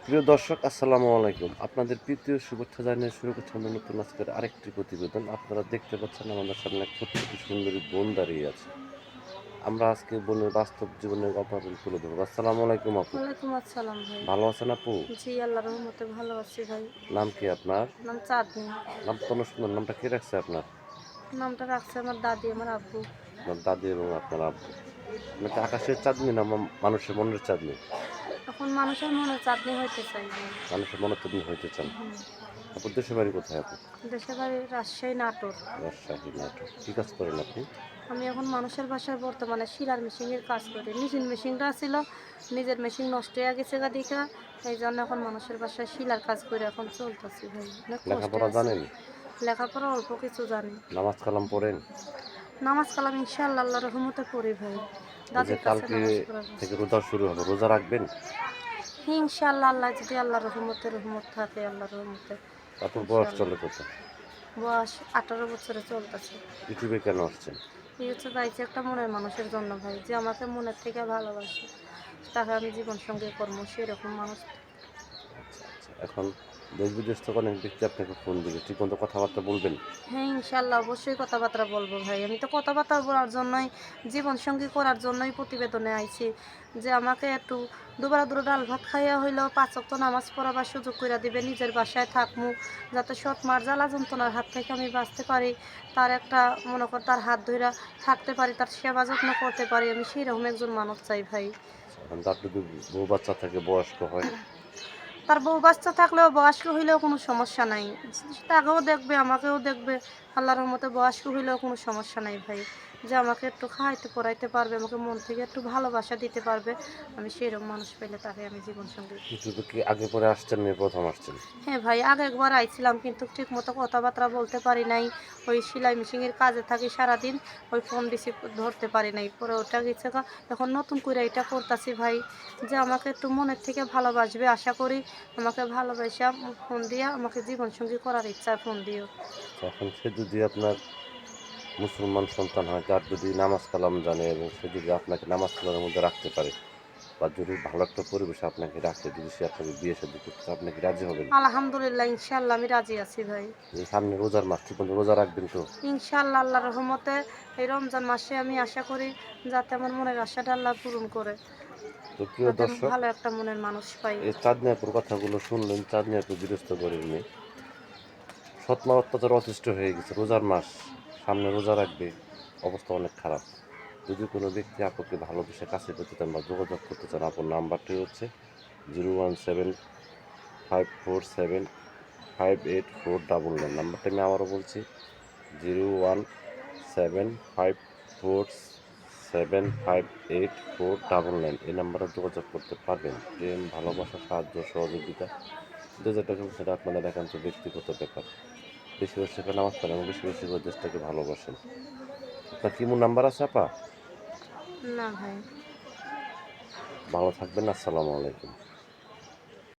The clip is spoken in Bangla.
প্রিয় দর্শক, আসসালামু আলাইকুম। আপনাদের প্রীতীয় শুভেচ্ছা জানিয়ে শুরু করছি আমাদের নতুন আজকের আরেকটি প্রতিবেদন। আপনারা দেখতে পাচ্ছেন আমাদের সামনে এক ফুটফুটে সুন্দরী বোন দাঁড়িয়ে আছে। আমরা আজকে বোনের বাস্তব জীবনের গল্প আপনাদের তুলে ধরবো। আসসালামু আলাইকুম আপু। ওয়ালাইকুম আসসালাম ভাই। ভালো আছেন আপু? জি, আল্লাহর রহমতে ভালো আছি ভাই। নাম কি আপনার? নাম চাঁদনি। নাম তো অনেক সুন্দর। নামটা কে রাখছে আপনার? নামটা রাখছে আমার দাদি, আমার আব্বু। আপনার দাদি এবং আপনার আব্বু। আপনি কি আকাশের চাঁদনি না মানুষের মনের চাঁদনি? এখন মানুষের মনে চাঁদনি হইতে চাই ভাই। মানুষের মনের চাঁদনি হইতে চান? হুম। আপুর দেশের বাড়ি কোথায় আপু? দেশের বাড়ি রাজশাহী, নাটোর। রাজশাহী, নাটোর। কি কাজ করেন আপনি? আমি এখন মানুষের বাসায় বর্তমানে শিলার মেশিনের কাজ করি। নিজের মেশিনটা ছিল, নিজের মেশিন নষ্ট হয়ে গেছে গা দেখা, এই জন্য এখন মানুষের বাসায় শিলার কাজ করে এখন চলতেছি ভাই। অনেক কষ্টে লেখাপড়া আছি। জানেন? লেখাপড়া অল্প কিছু জানি। নামাজ কালাম পড়েন? নামাজ কালাম ইনশাআল্লাহ আল্লাহর রহমতে পড়ি ভাই। এই যে দাদির কাছে কালকে নামাজ পড়া থেকে হয়েছে। রোজা শুরু হবে, রোজা রাখবেন? ইনশাআল্লাহ আল্লাহ যদি আল্লাহর রহমত থাকে আল্লাহর রহমতে আপনার বয়স ইনশাআল্লাহ। চলে কত? বয়স 18 বছরে চলতেছে। ইউটিউবে কেন আসছেন? এই হচ্ছে চাইছি একটা মনের মানুষের জন্য ভাই, যে আমাকে মনের থেকে ভালোবাসে, তাকে আমি জীবন সঙ্গী করবো সেরকম মানুষ। আচ্ছা আচ্ছা, এখন দেশ বিদেশ থেকে অনেক ব্যক্তি আপনাকে ফোন দিবে, ঠিক মতো কথাবার্তা বলবেন? হ্যাঁ, ইনশাআল্লাহ অবশ্যই কথাবার্তা বলবো ভাই। আমি তো কথাবার্তা বলার জন্যই, জীবন সঙ্গী করার জন্যই প্রতিবেদনে আইছি, যে আমাকে একটু দুবেলা দুটো ডাল ভাত খাইয়া হইলেও 5 ওয়াক্ত নামাজ পড়াবার সুযোগ করে দিবে, নিজের বাসায় থাকমু, যাতে সৎ মার জ্বালা যন্ত্রণার হাত থেকে আমি বাঁচতে পারি, তার একটা মনে কর তার হাত ধইরা থাকতে পারি, তার সেবা যত্ন করতে পারি, আমি সেরকম একজন মানুষ চাই ভাই। আচ্ছা, এখন তার যদি বউ বাচ্চা থাকে, বয়স্ক হয়? তার বউ বাচ্চা থাকলেও বয়স্ক হইলেও কোনো সমস্যা নাই। তাকেও দেখবে, আমাকেও দেখবে। আল্লাহর রহমতে বয়স্ক হইলেও কোনো সমস্যা নাই ভাই। যে আমাকে একটু খাওয়াইতে পরাইতে পারবে, আমাকে মন থেকে একটু ভালোবাসা দিতে পারবে। আমি সেরকম মানুষ পেলে তাকে আমি জীবনসঙ্গী। ইউটিউবে কি আগে পরে আসছেন না প্রথম আসছেন? হ্যাঁ ভাই, আগে একবার আইছিলাম কিন্তু ঠিকমতো কথাবার্তা বলতে পারি নাই। ওই সেলাই মেশিনের কাজে থাকি সারাদিন। ওই ফোন রিসিভ ধরতে পারি নাই। পরে ওটা গেছে গা। এখন নতুন করে এটা করতাছি ভাই, যে আমাকে একটু মনের থেকে ভালোবাসবে আশা করি। আমাকে ভালোবাসা ফোন দিয়া আমাকে জীবনসঙ্গী করার ইচ্ছায় ফোন দিও। আচ্ছা, এখন সে যদি আপনার মুসলমান সন্তান হয়, তার যদি নামাজ কালাম জানে এবং সে যদি আপনাকে নামাজ কালামের মধ্যে রাখতে পারে, বা যদি ভালো একটা পরিবেশে আপনাকে রাখে, যদি সে আপনাকে বিয়ে শাদী করতে চায়, আপনি কি রাজি হবেন? আলহামদুলিল্লাহ, ইনশাআল্লাহ আমি রাজি আছি ভাই। এই সামনে রোজার মাস, ঠিক মতো রোজা রাখবেন তো? ইনশাআল্লাহ আল্লাহর রহমতে এই রমজান মাসে আমি আশা করি যাতে আমার মনের আশাটা আল্লাহ পূরণ করে। তো প্রিয় যাতে আমি দর্শক, ভালো একটা মনের মানুষ পাই। এই চাঁদনি আপুর কথাগুলো শুনলেন। চাঁদনি আপু বিরস্ত করেননি। সৎমার অত্যাচার অতিষ্ঠ হয়ে গেছে। রোজার মাস, সামনে রোজা রাখবে, অবস্থা অনেক খারাপ। যদি কোনো ব্যক্তি আপুকে ভালোবেসে কাছে পেতে চান বা যোগাযোগ করতে চান, আপুর নাম্বারটি হচ্ছে 017-547-58499। নাম্বারটা আমি আবারও বলছি, 017-547-58499। এই নাম্বারে যোগাযোগ করতে পারবেন। প্রেম, ভালোবাসা, সাহায্য, সহযোগিতা যে যেটা করবেন সেটা আপনাদের একান্ত ব্যক্তিগত ব্যাপার। বেশি বেশি করে নামাজ পড়েন এবং বেশি বেশি করে দেশটাকে ভালোবাসেন। আপনার কি মোর নাম্বার আছে আপা? না ভাই। ভালো থাকবেন। আসসালামু আলাইকুম।